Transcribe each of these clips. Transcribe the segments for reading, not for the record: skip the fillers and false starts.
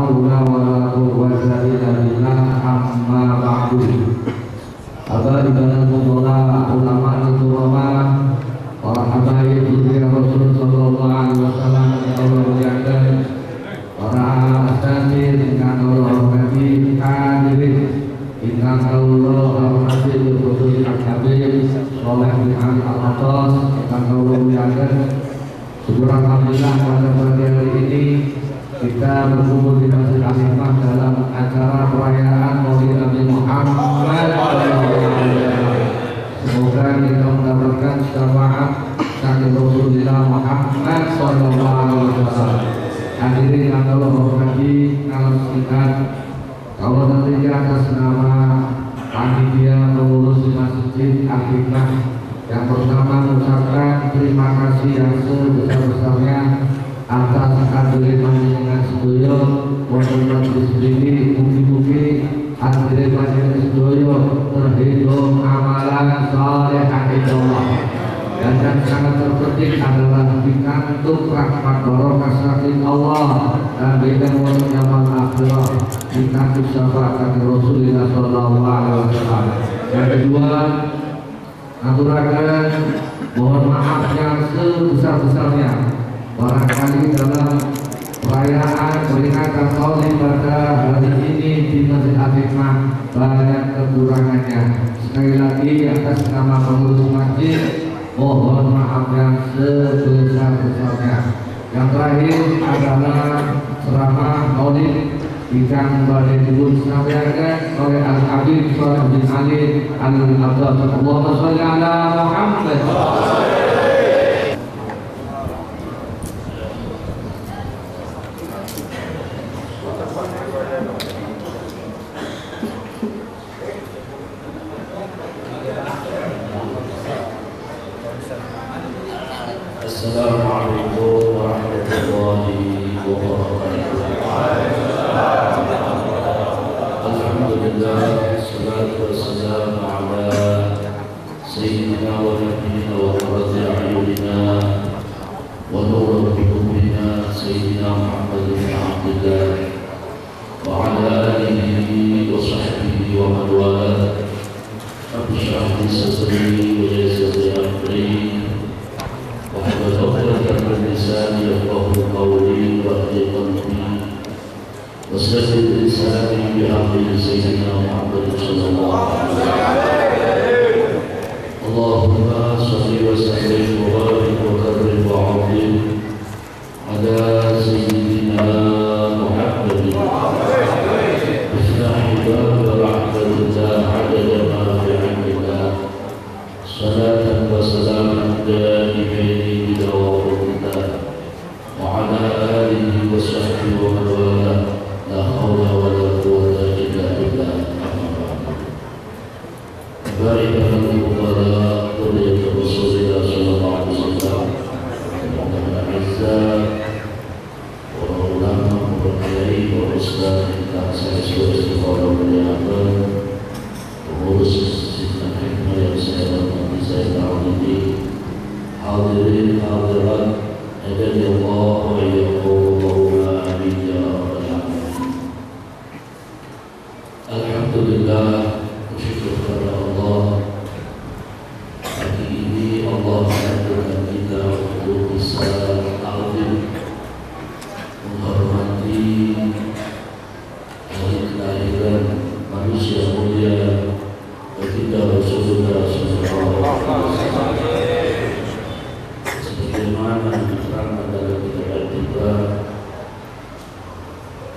haula wala quwwata illa billah amma ba'du. Abadillah ulama ulama para habaib ya Rasul sallallahu alaihi wasallam Allah muliakan para asatidz dengan Allah Nabi hadirin inna Allah al-Habib Rasul al-Habib Saleh bin Ali al-Atas dengan Allah muliakan. Syukur alhamdulillah pada pagi hari ini kita berkumpul di Masjid Al-Hikmah dalam acara perayaan Maulid Nabi Muhammad. Semoga kita mendapatkan syafaat dari Rasulullah Muhammad SAW. Hadirin yang Allah hormati, kalau singkat, kalau nanti atas nama panitia pengurus di Masjid Al-Hikmah yang pertama mengucapkan terima kasih yang sebesar-besarnya atas hadirin panjenengan sedaya wonten majelis ini, mugi-mugi hadirin panjenengan sedaya terhitung amalan saleh Allah. Dan yang sangat terpenting adalah pikantuk rahmat barokah saking Allah dan beda wonten yaumul akhirah pikantuk syafaat Rasulullah sallallahu alaihi wasallam. Yang kedua, aturaken mohon maaf yang sebesar-besarnya barangkali dalam perayaan peringatan Maulid pada hari ini di Masjid Al-Hikmah banyak kekurangannya. Sekali lagi atas nama pengurus masjid mohon maaf yang sebesar-besarnya. Yang terakhir adalah ceramah Maulid yang badai dibun sampaikan oleh Al-Habib Saleh bin Ali Al-Atas. Allahumma sholli ala Muhammad. Assalamualaikum warahmatullahi wabarakatuh. Alhamdulillah, salatu wassalamu ala sayyidina wa nabiyina wa qurrati a'yunina wa nurul qulubina sayyidina Muhammad bin Abdullah wa ala alihi wa sahbihi wa man walah. Rabbi shrah li sadri wa yassir li amri وَحَفَظَ اللسان يفقه قولي وَأَهْدِ قلبي وَسَدِّدْ لساني بحق سيدنا محمد صلى الله عليه وسلم. اللهم صل وسلم وبارك وكرم وعظم على سيدنا محمد افتح باب رحمة الله عدد ما في علم الله صلاة وسلاما دائمين بدوام الله وعلى آله وصحبه ومن والاه لا حول ولا قوة إلا بالله. بارك لنا الفقراء ذرية رسول الله صلى الله عليه وسلم ومن الأعزاء والعلماء والعلماء والأستاذ الأحسن والاستغفار والإعانة pengurus Sistem Hikmah yang saya hormati, saya tahu hadirin hadirat Allah wa iyyakum amin ya rabbal alamin. Alhamdulillah, bersyukur kepada Allah pagi ini Allah mengaturkan kita untuk bisa ta'zim menghormati hari kelahiran manusia mulia Baginda Rasulullah sallallahu alaihi wasallam. Sebagaimana diterangkan dalam kitab kita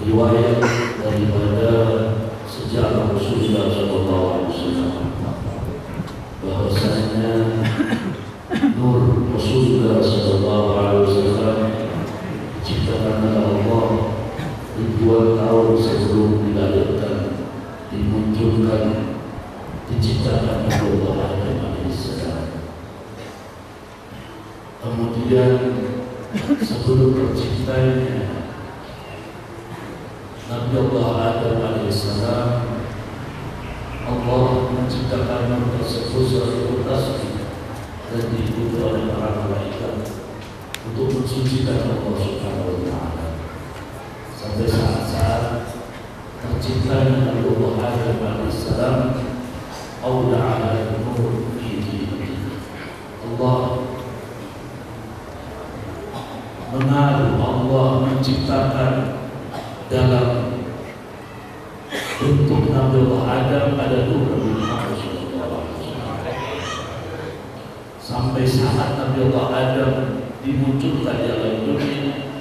riwayat daripada sejarah Rasulullah sallallahu alaihi wasallam bahwasanya nur Rasulullah sallallahu alaihi wasallam diciptakan oleh Allah ribuan tahun sebelum dilahirkan, dimunculkan, diciptakan oleh Allah Adam alaihissalam. Kemudian sebelum terciptanya Nabi Allah Adam alaihissalam, Allah menciptakan nur tersebut sebagai tasbih dan diikuti oleh para malaikat untuk mensucikan Allah Subhanahu wa Ta'ala. Sampai saat-saat terciptanya Nabi Adam alaihissalam awda'a al-umur fi dinina. Allah mengaruh, Allah menciptakan dalam bentuk Nabi Adam ada nur Nabi Muhammad SAW. Sampai saat Nabi Adam dimunculkan di alam dunia,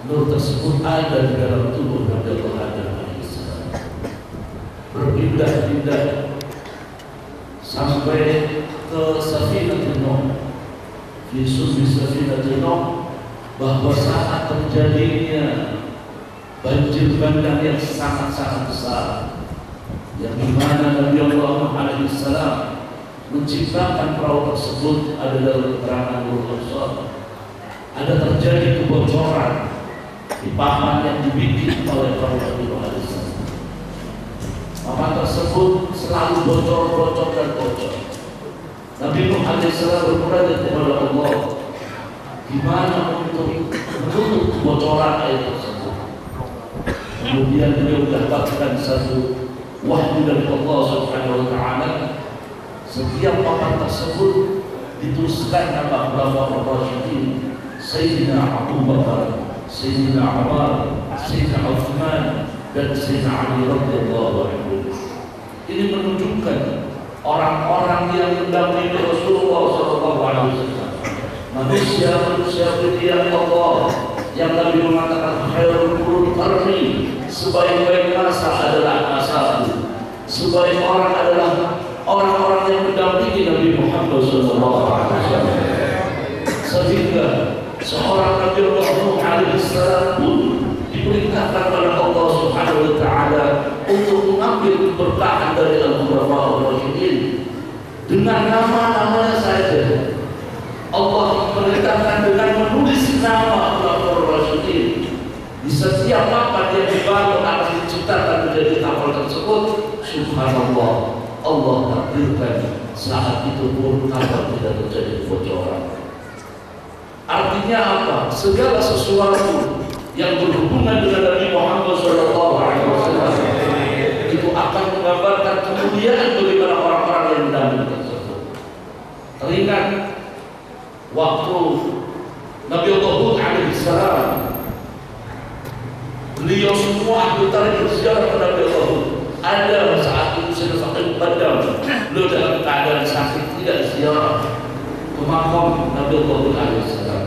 nur tersebut ada di dalam tubuh Nabi Adam alaihissalam, berpindah-pindah sampai ke Safinatul Nuh. Yesus di Safinatul Nuh, bahwa saat terjadinya banjir bandang yang sangat-sangat besar, yang dimana Nabi Allah alaihissalam menciptakan perahu tersebut, ada dalam keterangan Al-Qur'an, ada terjadi kebocoran di paman yang dibikin oleh perahu Nabi alaihissalam. Paman tersebut selalu bocor dan bocor. Nabi Nuh alaihissalam bermunajat kepada Allah, gimana untuk menutup kebocoran air tersebut. Kemudian beliau mendapatkan satu wahyu dari Allah Subhanahu wa Ta'ala. Setiap papan tersebut dituliskan nama ulama Rasyidin, Sayyidina Abu Bakar, Sayyidina Umar, Sayyidina Uthman, dan Sayyidina Ali radhiyallahu anhu. Ini menunjukkan orang-orang yang mendampingi Rasulullah SAW, manusia pilihan Allah yang Nabi mengatakan khairul qurun qarni, sebaik-baik masa adalah masaku, sebaik orang adalah orang-orang yang mendampingi Nabi Muhammad SAW. Sehingga seorang Nabi Nuh alaihissalam pun diperintahkan oleh Allah Subhanahu wa Ta'ala untuk mengambil keberkahan dari Al-Khulafaur Rasyidin dengan nama-namanya saja. Allah memerintahkan dengan menulis nama Al-Khulafaur Rasyidin di setiap papan yang dibangun akan diciptakan menjadi kapal tersebut. Subhanallah, Allah takdirkan saat itu pun kapal tidak terjadi kebocoran. Artinya apa? Segala sesuatu yang berhubungan dengan Nabi Muhammad SAW itu akan menggambarkan kemuliaan bagaimana orang-orang yang mendampingi tersebut. Teringat waktu Nabi Allah Hud alaihissalam, beliau semua ahli tarikh bersejarah kepada Nabi Allah Hud. Ada saat itu Sayyidina Faqih Badam, beliau dalam keadaan sakit tidak ziarah ke makam Nabi Allah Hud alaihissalam.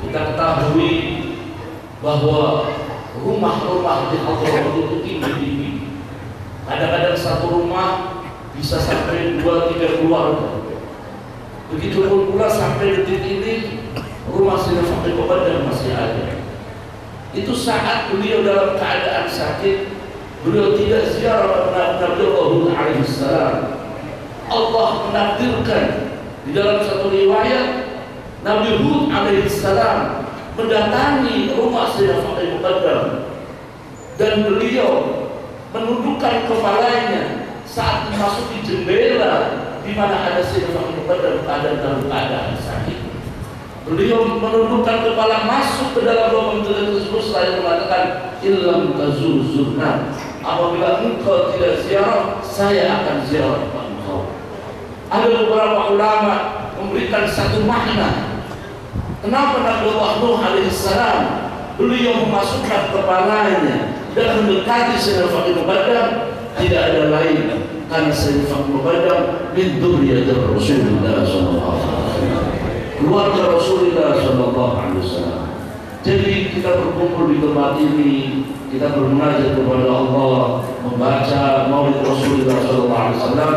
Kita ketahui bahwa rumah-rumah di Hadramaut itu tinggi-tinggi. Kadang-kadang satu rumah bisa sampai 2-3 keluarga. Begitu pula sampai detik ini rumah Sayyidina Faqih Badam masih ada. Itu saat beliau dalam keadaan sakit, beliau tidak ziarah Nabi Allah alaihissalam. Allah menakdirkan di dalam satu riwayat Nabi Hud alaihissalam mendatangi rumah Sayyidina Faqih Badam dan beliau menundukkan kepalanya saat memasuki jendela di mana ada Sayyidina Faqih Badam dalam keadaan sakit. Beliau menundukkan kepala masuk ke dalam lubang jendela tersebut seraya mengatakan, illam tazurna, apabila engkau tidak ziarah, saya akan ziarah engkau. Ada beberapa ulama memberikan satu makna kenapa Nabi Allah Nuh alaihissalam beliau memasukkan kepalanya dan mendekati Sayyidina Faqih Badam, tidak ada lain karena Sayyidina Faqih Badam min dzurriyyatir Rasulullah sallallahu alaihi wasallam, keluarga Rasulullah sallallahu alaihi wasallam. Jadi kita berkumpul di tempat ini, kita bermunajat kepada Allah, membaca Maulid Rasulullah sallallahu alaihi wasallam,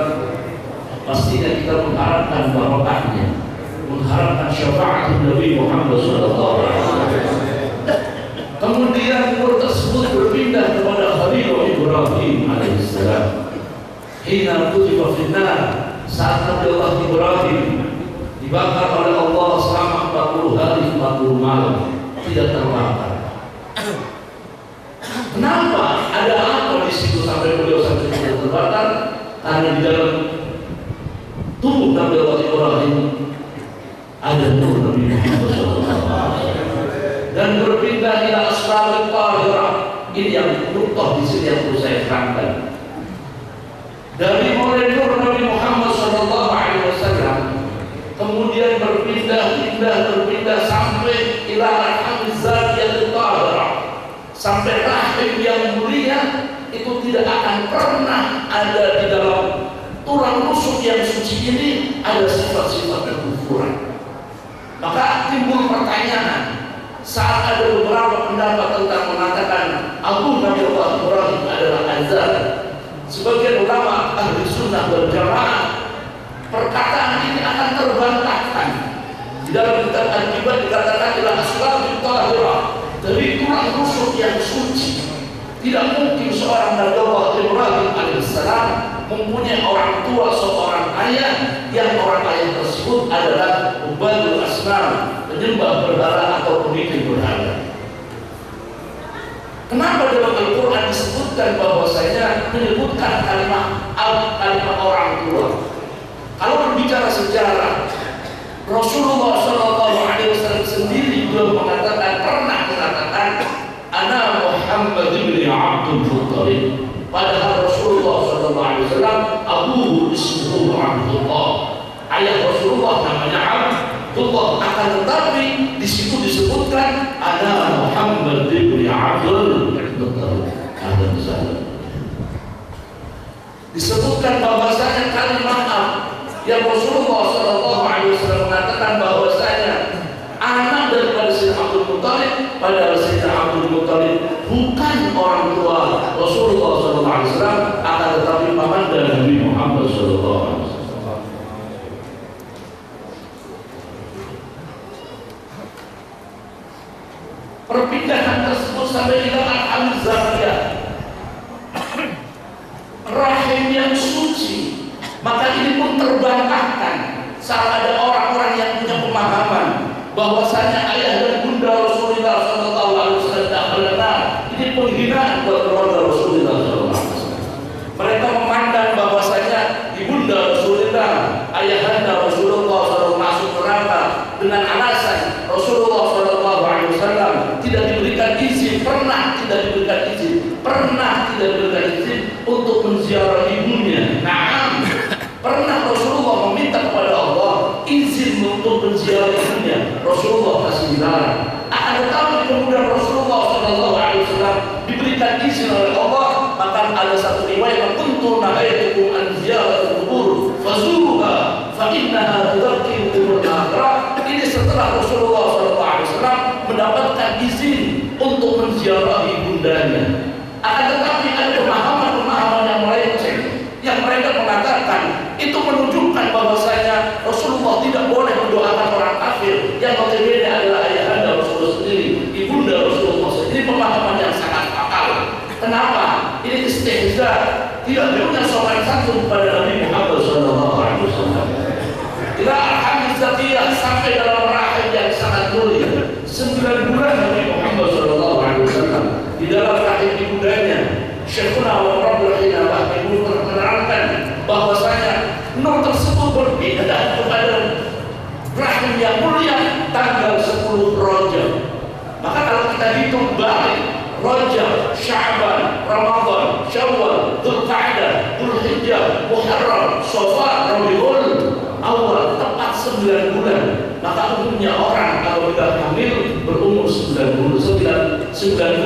pastinya kita mengharapkan barokahnya, mengharapkan syafaat Nabi Muhammad SAW. Kemudian nur tersebut berpindah kepada Khalilullah Ibrahim alaihissalam. Hina kutiba finnar, saat Nabi Allah Ibrahim dibakar oleh Allah selama 40 hari 40 malam tidak terbakar. Kenapa? Ada apa di situ sampai beliau sampai tidak terbakar? Karena di dalam tubuh Nabi Allah Ibrahim ada nur Nabi Muhammad SAW dan berpindah ila asrar al-tahirah. Ini yang nuktoh di sini yang perlu saya terangkan. Dari mulai nur Nabi Muhammad SAW, kemudian berpindah sampai ila al-hamzah yang tahara, sampai rahim yang mulia, itu tidak akan pernah ada di dalam tulang rusuk yang suci ini ada sifat-sifat kekufuran. Maka timbul pertanyaan saat ada beberapa pendapat tentang mengatakan Abu Nabi Allah Ibrahim adalah azab. Sebagian ulama ahli sunnah wal jamaah, perkataan ini akan terbantahkan. Di dalam kitab Al-Ibad dikatakan ila aslabit tahirah, dari tulang rusuk yang suci. Tidak mungkin seorang Nabi Allah Ibrahim alaihissalam mempunyai orang tua seorang ayah yang orang ayah tersebut adalah ubadul asnam, penyembah berhala atau pemikir berhala. Kenapa dalam Al-Quran disebutkan bahwasanya menyebutkan kalimat orang tua? Kalau berbicara sejarah, Rasulullah SAW sendiri juga pernah mengatakan ana Muhammad bin Abdul Muttalib. Padahal Rasulullah SAW abuhu ismuhu Abdullah, ayah Rasulullah namanya Abdullah, akan tetapi di situ disebutkan ana Muhammad bin Abdul Muttalib. Disebutkan bahwasanya kalimat yang Rasulullah SAW mengatakan bahwasanya anak daripada Sayyidina Abdul Muttalib, padahal Sayyidina Abdul Muttalib bukan orang tua Rasulullah SAW, akan tetapi paman dari Nabi Muhammad SAW. Perpindahan tersebut sampai ila al-Zariyah, rahim yang suci. Maka ini pun terbantahkan saat ada orang-orang yang punya pemahaman bahwasanya ayah dan bunda Rasulullah SAW tidak benar. Ini penghinaan buat keluarga Rasulullah SAW. Mereka memandang bahwasanya ibunda Rasulullah, ayahanda Rasulullah SAW masuk neraka dengan alasan Rasulullah SAW tidak diberikan izin, pernah tidak diberikan izin untuk menziarah ibunya. Nah, pernah Rasulullah meminta kepada Allah izin untuk menziarah ibunya, Rasulullah masih dilarang. Akan tetapi kemudian Rasulullah SAW diberikan izin oleh Allah. Maka ada satu riwayat, kuntu nahaitukum an ziyaratil qubur fazuruha fa innaha tudzakirukumul akhirah. Ini setelah Rasulullah SAW mendapatkan izin untuk menziarahi ibundanya. Akan tetapi ada pemahaman yang melenceng, yang mereka mengatakan itu menunjukkan bahwasanya Rasulullah tidak boleh mendoakan orang kafir yang notabene adalah ayahanda Rasulullah sendiri, ibunda Rasulullah sendiri. Ini pemahaman yang sangat fatal. Kenapa? Ini istihza, tidak punya sopan santun kepada Nabi Muhammad SAW. Ila al-hamzatiyah, sampai dalam rahim yang sangat mulia. 9 bulan Nabi Muhammad SAW di dalam rahim ibundanya. Syekhuna wa Rabbul Hinabah ibu menerangkan bahwasanya nur tersebut berpindah kepada rahim yang mulia tanggal 10 Rajab. Maka kalau kita hitung balik, Rajab, Sya'ban, Ramadan, Syawal, Dzulqa'dah, Dzulhijjah, Muharram, Shawwal, Rabiul Awal, tepat 9 bulan. Maka umumnya orang kalau sudah hamil berumur 9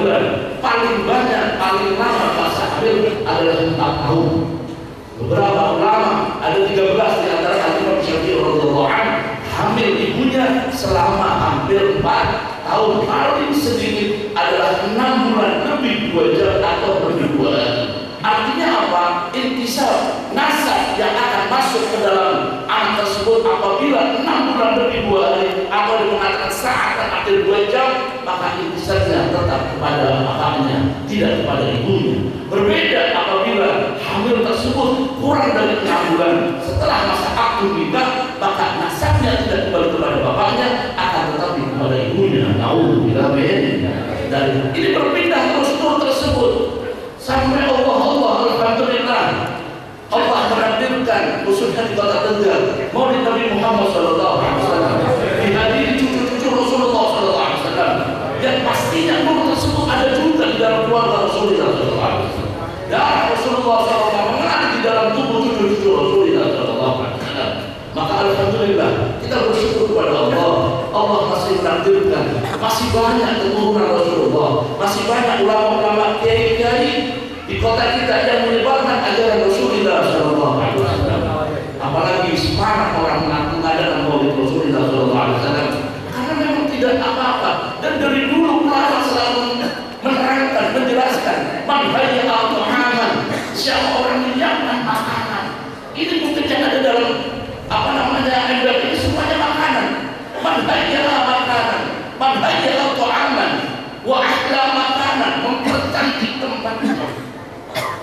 bulan. Paling banyak, paling lama masa hamil adalah 4 tahun. Beberapa ulama, ada 13 di antara Imam Syafi'i radhiyallahu anhu, hamil ibunya selama hampir 4 tahun. Paling sedikit adalah 6 bulan lebih 2 jam atau lebih 2 hari. Artinya apa? Intisab, nasab yang akan masuk ke dalam anak tersebut apabila 6 bulan lebih 2 hari atau mengatakan saat terakhir 2 jam, maka intisabnya tetap kepada bapaknya, tidak kepada ibunya. Berbeda apabila hamil tersebut kurang dari 6 bulan setelah masa akdu nikah, maka nasabnya tidak kembali kepada bapaknya, akan tetapi kepada ibunya. Naudzubillah min. Dan ini berpindah terus nur tersebut sampai alhamdulillah Allah menakdirkan khususnya di kota Tegal Maulid Nabi Muhammad SAW dihadiri cucu-cucu Rasulullah SAW yang pastinya nur tersebut ada juga di dalam keluarga Rasulullah SAW. Masih banyak keturunan Rasulullah, masih banyak ulama-ulama kiai-kiai di kota kita yang menyebarkan ajaran Rasulullah Sallallahu Alaihi Wasallam. Apalagi sekarang orang mengadakan maulid Rasulullah Sallallahu Alaihi Wasallam, karena memang tidak apa-apa. Dan dari dulu ulama selalu menerangkan, menjelaskan, man hayya al-ta'aman, siapa orang yang menyiapkan makanan. Ini bukan yang ada dalam embel ini, semuanya makanan. Man hayya makanan, man hayya al-ta'aman, wa ahla makanan, mempercantik tempat itu.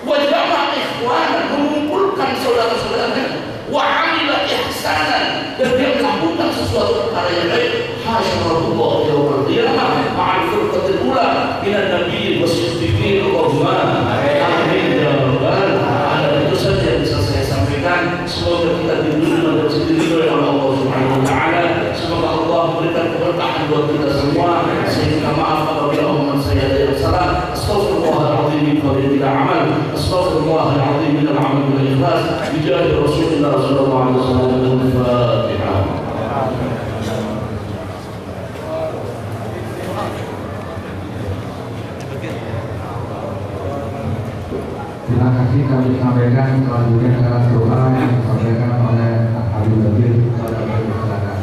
Wa jama'a ikhwanan, mengumpulkan saudara-saudaranya. Wa amila ihsanan, dan dia melakukan sesuatu perkara yang baik. Hasyarullah yawmal qiyamah ma'al firqatil ula minan nabiyyin wasiddiqin. Allahumma amin ya rabbal alamin. Itu saja yang bisa saya sampaikan. Semoga kita dilindungi dan diridhoi oleh Allah Subhanahu wa taala. Semoga Allah memberikan keberkahan buat kita semua. Saya minta maaf apabila omongan saya ada yang salah. Astaghfirullahaladzim min qawli bila amal. Astaghfirullahaladzim min al-amal bil ikhlas. Bijahi Rasulullah sallallahu alaihi wasallam. Al-Fatihah. Terima kasih kami sampaikan selanjutnya adalah doa yang disampaikan oleh Habib Badil kepada masyarakat.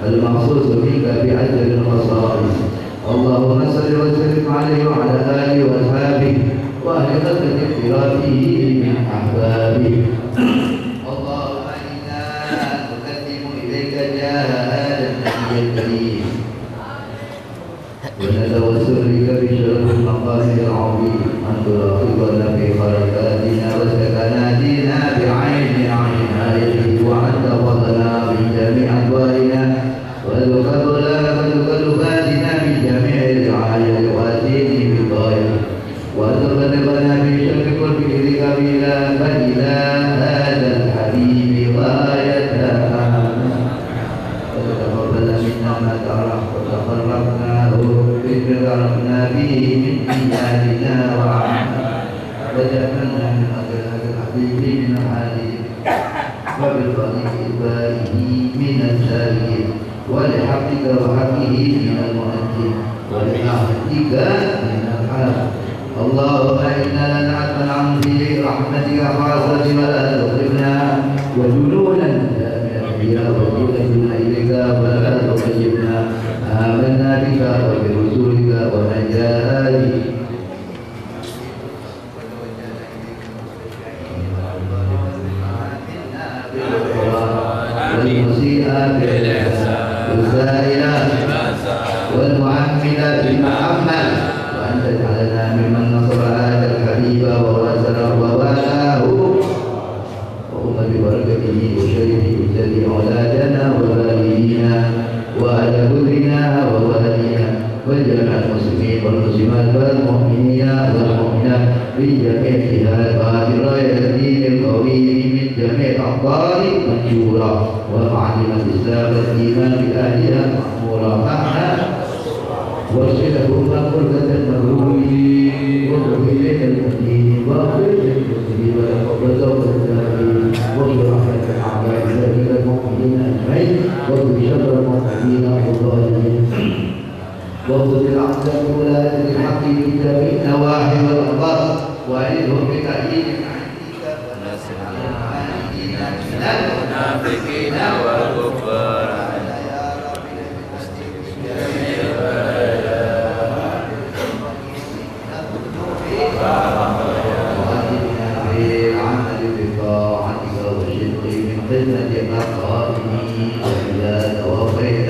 المخصوص بك بعجل الخصائص. اللهم صل وسلم عليه وعلى اله واصحابه واهل خلقه اختلافه من احبابه. اللهم انا نقدم اليك جاه هذا النبي الكريم ونتوسل بك بشرف المقام العظيم ان تراقبنا في حركاتنا وسكناتنا بعين عنايته وان تفضلنا من جميع احوالنا وتكلفاتنا من جميع الرعايه واتيني بالغايه وان تبلغنا بشر كل ذكرك فإلى هذا الحبيب غايتنا وتقبل منا ما تقربناه بما به من إيماننا وعملنا وجعلنا من أخلاق الحبيب من الحالين وبطريق إبائه من السالكين ولحقك وحقه من المؤدين ولرحمتك من الحال. اللهم إنا نتعلم عن في رحمتك خاصة ولا تغفرنا وجنونا من الأنبياء وجنونا إليك فلا تغفرنا وبرسلك ونجاته والمسيئات والسائلات والمعملات بمحمد وأن تجعلنا ممن نصر هذا الحبيب ووزره ووالاه وقم ببركته وشرفه الذي أولادنا ووالدينا وأهل كلنا ووالدينا وجميع المسلمين والمسلمات والمؤمنين والمؤمنات في جميع هذه الراية الدين القوي من جميع الأقطار منشورة ومعلم الإسلام والإيمان بأهلها مأمورة معنا وارشدهم قربة المغرورين وإليك المدين وإليك المسلمين وتقبل توبة التائبين وبرحمة الأعداء ذلك المؤمنين أجمعين وبشر المؤمنين والظالمين واغفر العبد ولاة الحق في جميع النواحي والأرض وأعذهم بتأييد المنافقين والكفار خدمة أقرانه وإذا توفيت